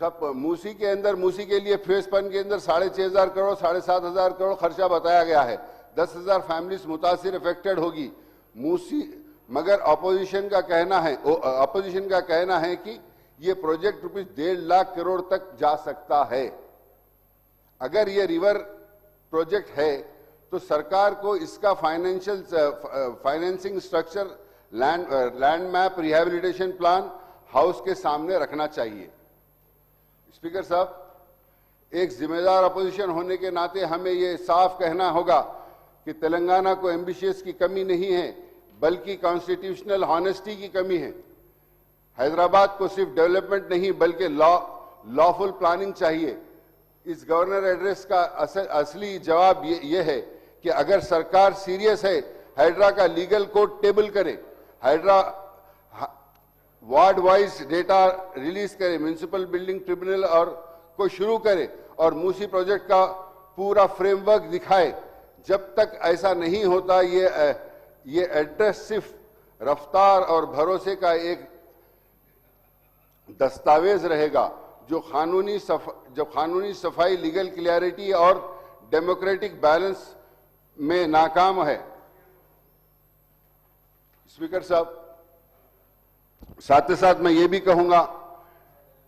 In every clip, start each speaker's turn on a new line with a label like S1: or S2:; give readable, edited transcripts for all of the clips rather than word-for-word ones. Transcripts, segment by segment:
S1: सब मूसी के अंदर, मूसी के लिए फेज 1 के अंदर 6,500 करोड़ 7,500 करोड़ खर्चा बताया गया है। 10,000 फैमिलीज मुतासिर इफेक्टेड होगी मूसी। मगर अपोजिशन का कहना है कि ये प्रोजेक्ट ₹1.5 लाख करोड़ तक जा सकता है। अगर ये रिवर प्रोजेक्ट है तो सरकार को इसका financing structure, land map, rehabilitation plan house के सामने रखना चाहिए। स्पीकर साहब, एक जिम्मेदार अपोजिशन होने के नाते हमें ये साफ कहना होगा कि तेलंगाना को एम्बिशियस की कमी नहीं है, बल्कि कॉन्स्टिट्यूशनल हॉनेस्टी की कमी है। हैदराबाद को सिर्फ डेवलपमेंट नहीं बल्कि लॉफुल प्लानिंग चाहिए। इस गवर्नर एड्रेस का असली जवाब ये है कि अगर सरकार सीरियस है, हैदरा का लीगल कोड टेबल करे, Hydra ward wise data release करे, म्युनिसिपल बिल्डिंग ट्रिब्यूनल और को शुरू करे और मूसी प्रोजेक्ट का पूरा फ्रेमवर्क दिखाए। जब तक ऐसा नहीं होता ये एड्रेस सिर्फ रफ्तार और भरोसे का एक दस्तावेज रहेगा जो कानूनी सफाई, लीगल क्लियरिटी और डेमोक्रेटिक बैलेंस में नाकाम है। स्पीकर साहब, साथ ही साथ मैं ये भी कहूंगा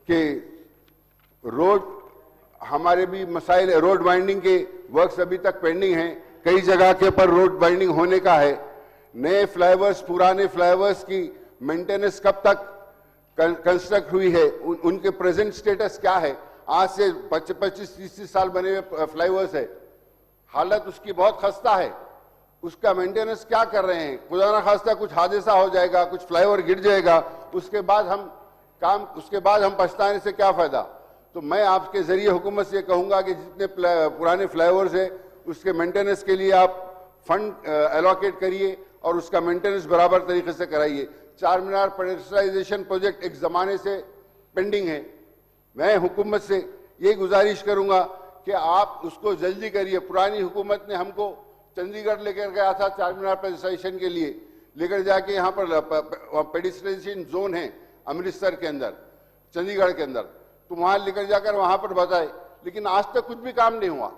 S1: कि हमारे भी मसाइल, रोड वाइंडिंग के वर्क्स अभी तक पेंडिंग हैं। कई जगह के पर रोड वाइंडिंग होने का है। नए फ्लाईओवर्स, पुराने फ्लाईओवर्स की मेंटेनेंस कब तक कंस्ट्रक्ट हुई है, उनके प्रेजेंट स्टेटस क्या है? आज से 25-30 साल बने हुए फ्लाईओवर्स है, हालत उसकी बहुत खस्ता है। उसका मेंटेनेंस क्या कर रहे हैं? खुदा ना खास्ता कुछ हादसा हो जाएगा, कुछ फ्लाईओवर गिर जाएगा, उसके बाद हम पछताने से क्या फायदा? तो मैं आपके जरिए हुकूमत से कहूंगा कि जितने पुराने फ्लाईओवर्स है उसके मेंटेनेंस के लिए आप फंड एलोकेट करिए और उसका मेंटेनेंस बराबर तरीके से कराइए। चार मीनार पेडेस्ट्रियलाइजेशन प्रोजेक्ट एक जमाने से पेंडिंग है। मैं हुकूमत से ये गुजारिश करूंगा कि आप उसको जल्दी करिए। पुरानी हुकूमत ने हमको चंडीगढ़ लेकर गया था चार मीनार पेडेस्ट्रियलाइजेशन के लिए, लेकर जाके यहाँ पर पेडेस्ट्रियलाइजेशन जोन है अमृतसर के अंदर, चंडीगढ़ के अंदर, तो वहां लेकर जाकर वहां पर बताए, लेकिन आज तक कुछ भी काम नहीं हुआ।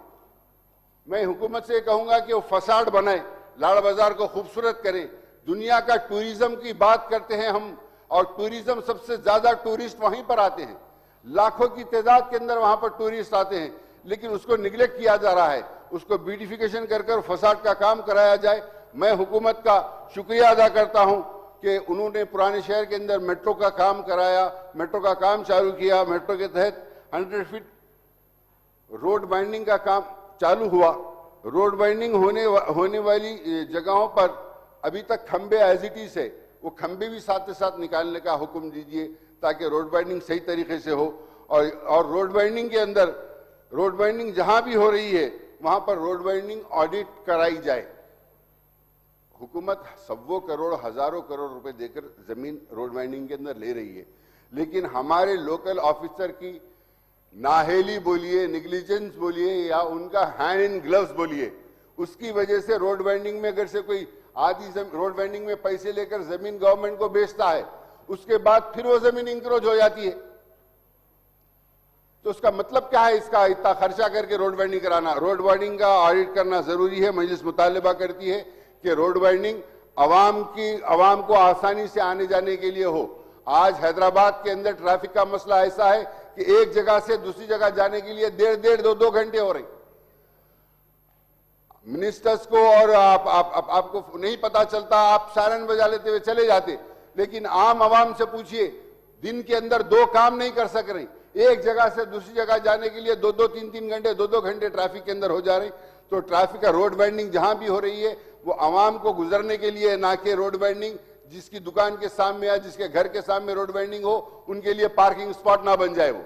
S1: मैं हुकूमत से कहूंगा कि वो फसाड बनाए, लाड़ बाजार को खूबसूरत करें। दुनिया का टूरिज्म की बात करते हैं हम, और टूरिज्म सबसे ज्यादा टूरिस्ट वहीं पर आते हैं, लाखों की तादाद के अंदर वहां पर टूरिस्ट आते हैं, लेकिन उसको निगलेक्ट किया जा रहा है। उसको ब्यूटिफिकेशन कर फसाड का काम कराया जाए। मैं हुकूमत का शुक्रिया अदा करता हूं कि उन्होंने पुराने शहर के अंदर मेट्रो का काम कराया, मेट्रो का काम चालू किया। मेट्रो के तहत 100 फीट रोड बाइंडिंग का काम चालू हुआ। रोड बाइंडिंग होने वाली जगहों पर अभी तक खंबे एज इट इज है, वो खंबे भी साथ के साथ निकालने का हुक्म दीजिए ताकि रोड बाइंडिंग सही तरीके से हो। और रोड बाइंडिंग के अंदर, रोड बाइंडिंग जहां भी हो रही है वहां पर रोड बाइंडिंग ऑडिट कराई जाए। हुकूमत सव्वों करोड़, हजारों करोड़ रुपए देकर जमीन रोड बाइंडिंग के अंदर ले रही है, लेकिन हमारे लोकल ऑफिसर की नाहेली बोलिए, निग्लिजेंस बोलिए, या उनका हैंड इन ग्लव्स बोलिए, उसकी वजह से रोड बाइंडिंग में अगर से कोई आधी रोड बाइंडिंग में पैसे लेकर जमीन गवर्नमेंट को बेचता है, उसके बाद फिर वो जमीन इंक्रोच हो जाती है। तो उसका मतलब क्या है? इसका इतना खर्चा करके रोड बाइंडिंग कराना। रोड बाइंडिंग का ऑडिट करना जरूरी है। मजलिस मुतालिबा करती है कि रोड बाइंडिंग अवाम को आसानी से आने जाने के लिए हो। आज हैदराबाद के अंदर ट्रैफिक का मसला ऐसा है कि एक जगह से दूसरी जगह जाने के लिए 1.5 2 घंटे हो रहे। मिनिस्टर्स को और आपको नहीं पता चलता, आप सायरन बजा लेते हुए चले जाते, लेकिन आम आवाम से पूछिए, दिन के अंदर 2 काम नहीं कर सक रहे। एक जगह से दूसरी जगह जाने के लिए 2 3 घंटे, 2 घंटे ट्रैफिक के अंदर हो जा रहे। तो ट्रैफिक का रोड बाइंडिंग जहां भी हो रही है वो आवाम को गुजरने के लिए, ना कि रोड बाइंडिंग जिसकी दुकान के सामने या जिसके घर के सामने रोड बाइंडिंग हो उनके लिए पार्किंग स्पॉट ना बन जाए। वो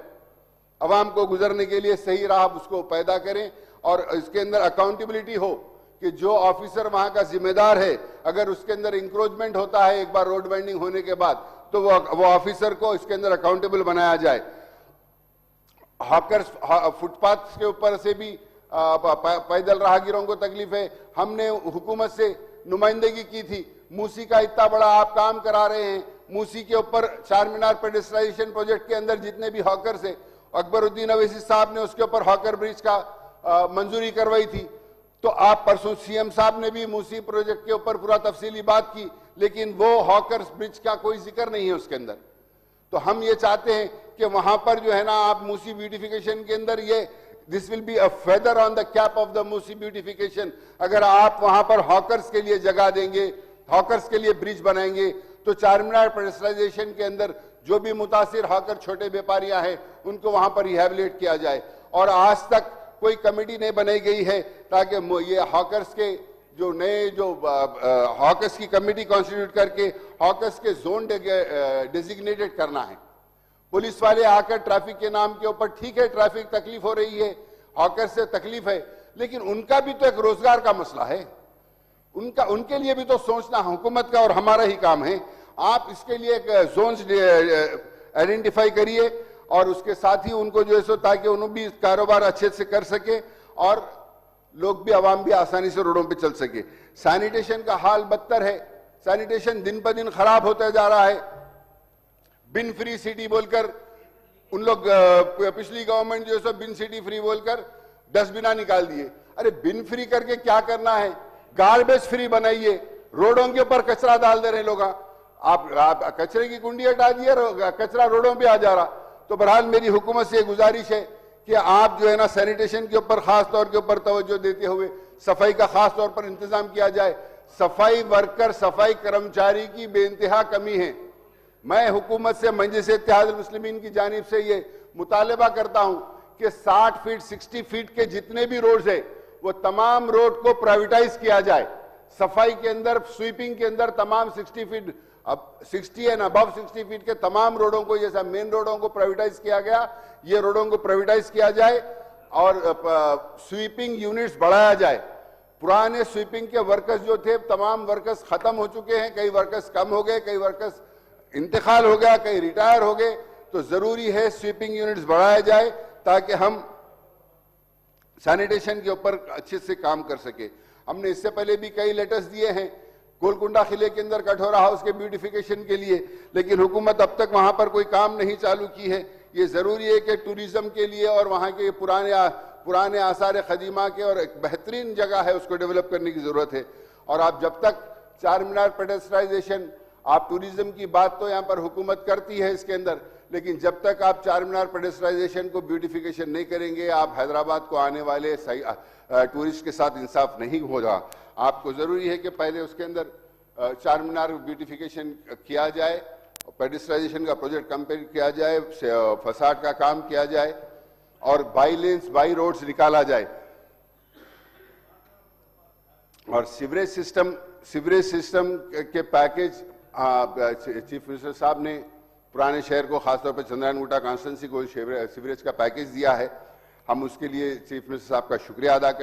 S1: आवाम को गुजरने के लिए सही राह उसको पैदा करें और इसके अंदर अकाउंटेबिलिटी हो कि जो ऑफिसर वहां का जिम्मेदार है, अगर उसके अंदर इंक्रोचमेंट होता है एक बार रोड बाइंडिंग होने के बाद, तो वो ऑफिसर को इसके अंदर अकाउंटेबल बनाया जाए। हॉकर्स, फुटपाथ के ऊपर से भी पैदल राहगीरों को तकलीफ है। हमने हुकूमत से नुमाइंदगी की थी, मूसी का इतना बड़ा आप काम करा रहे हैं, मूसी के ऊपर चार मीनार पेडेस्ट्रियलाइजेशन प्रोजेक्ट के अंदर जितने भी हॉकर्स है अकबरुद्दीन अवैसी साहब ने उसके ऊपर हॉकर ब्रिज का मंजूरी करवाई थी। तो आप परसों सीएम साहब ने भी मूसी प्रोजेक्ट के ऊपर पूरा तफसीली बात की, लेकिन वो हॉकर ब्रिज का कोई जिक्र नहीं है उसके अंदर। तो हम ये चाहते हैं कि वहां पर जो है ना, आप मूसी ब्यूटिफिकेशन के अंदर ये this will be a feather on the cap of the Musi beautification. अगर आप वहां पर हॉकर्स के लिए जगह देंगे, हॉकर्स के लिए ब्रिज बनाएंगे, तो चारमीनार पेडेस्ट्रियलाइजेशन के अंदर जो भी मुतासिर हॉकर छोटे व्यापारियां हैं उनको वहां पर रिहेबिलिट किया जाए। और आज तक कोई कमेटी नहीं बनाई गई है ताकि ये हॉकर्स के जो नए जो हॉकर्स की कमेटी कॉन्स्टिट्यूट करके हॉकर्स के जोन डेजिग्नेटेड करना है। पुलिस वाले आकर ट्रैफिक के नाम के ऊपर, ठीक है ट्रैफिक तकलीफ हो रही है, हॉकर से तकलीफ है, लेकिन उनका भी तो एक रोजगार का मसला है, उनके लिए भी तो सोचना हुकूमत का और हमारा ही काम है। आप इसके लिए एक जोन्स आइडेंटिफाई करिए और उसके साथ ही उनको जो है सो ताकि उन्होंने भी कारोबार अच्छे से कर सके और लोग भी, आवाम भी आसानी से रोडों पे चल सके। सैनिटेशन का हाल बदतर है, सैनिटेशन दिन ब दिन खराब होता जा रहा है। बिन फ्री सिटी बोलकर उन लोग पिछली गवर्नमेंट जो है सो बिन सिटी फ्री बोलकर डस्टबिना निकाल दिए। अरे बिन फ्री करके क्या करना है, गार्बेज फ्री बनाइए। रोडों के ऊपर कचरा डाल दे रहे लोग, आप कचरे की कुंडी हटा दिए, कचरा रोडों पे आ जा रहा। तो बहरहाल मेरी हुकूमत से गुजारिश है कि आप जो है ना सैनिटेशन के ऊपर खास तौर के ऊपर तवज्जो देते हुए सफाई का खास तौर पर इंतजाम किया जाए। सफाई वर्कर, सफाई कर्मचारी की बेइंतहा कमी है। मैं हुकूमत से, मजलिस इत्तेहादुल मुस्लिमीन की जानिब से ये मुतालबा करता हूं कि 60 फीट 60 फीट के जितने भी रोड्स है वो तमाम रोड को प्राइवेटाइज किया जाए। सफाई के अंदर, स्वीपिंग के अंदर तमाम 60 फीट, अब 60 एंड अबव 60 फीट के तमाम रोडों को, जैसा मेन रोडों को प्राइवेटाइज किया गया, ये रोडों को प्राइवेटाइज किया जाए और स्वीपिंग यूनिट्स बढ़ाया जाए। पुराने स्वीपिंग के वर्कर्स जो थे, तमाम वर्कर्स खत्म हो चुके हैं, कई वर्कर्स कम हो गए, कई वर्कर्स इंतकाल हो गया, कई रिटायर हो गए। तो जरूरी है स्वीपिंग यूनिट्स बढ़ाया जाए ताकि हम सैनिटेशन के ऊपर अच्छे से काम कर सके। हमने इससे पहले भी कई लेटर्स दिए हैं गोलकुंडा किले के अंदर कठोरा हाउस के ब्यूटिफिकेशन के लिए, लेकिन हुकूमत अब तक वहां पर कोई काम नहीं चालू की है। ये जरूरी है कि टूरिज्म के लिए और वहां के पुराने आसार खदीमा के और एक बेहतरीन जगह है, उसको डेवलप करने की जरूरत है। और आप जब तक चारमीनार पेडेस्ट्रियलाइजेशन, आप टूरिज्म की बात तो यहाँ पर हुकूमत करती है इसके अंदर, लेकिन जब तक आप चारमीनार पेडेस्ट्रियलाइजेशन को ब्यूटिफिकेशन नहीं करेंगे, आप हैदराबाद को आने वाले टूरिस्ट के साथ इंसाफ नहीं होगा। आपको जरूरी है कि पहले उसके अंदर चारमीनार ब्यूटिफिकेशन किया जाए, पेडेस्ट्रियलाइजेशन का प्रोजेक्ट कंप्लीट किया जाए, फसाड का काम किया जाए और बाई लेन्स, बाई रोड्स निकाला जाए। और सीवरेज सिस्टम के पैकेज चीफ मिनिस्टर साहब ने पुराने शहर को, खासतौर पर चंद्रायन गुट्टा कॉन्स्टिट्यूंसी को सीवरेज का पैकेज दिया है। हम उसके लिए चीफ मिनिस्टर साहब का शुक्रिया अदा करते हैं।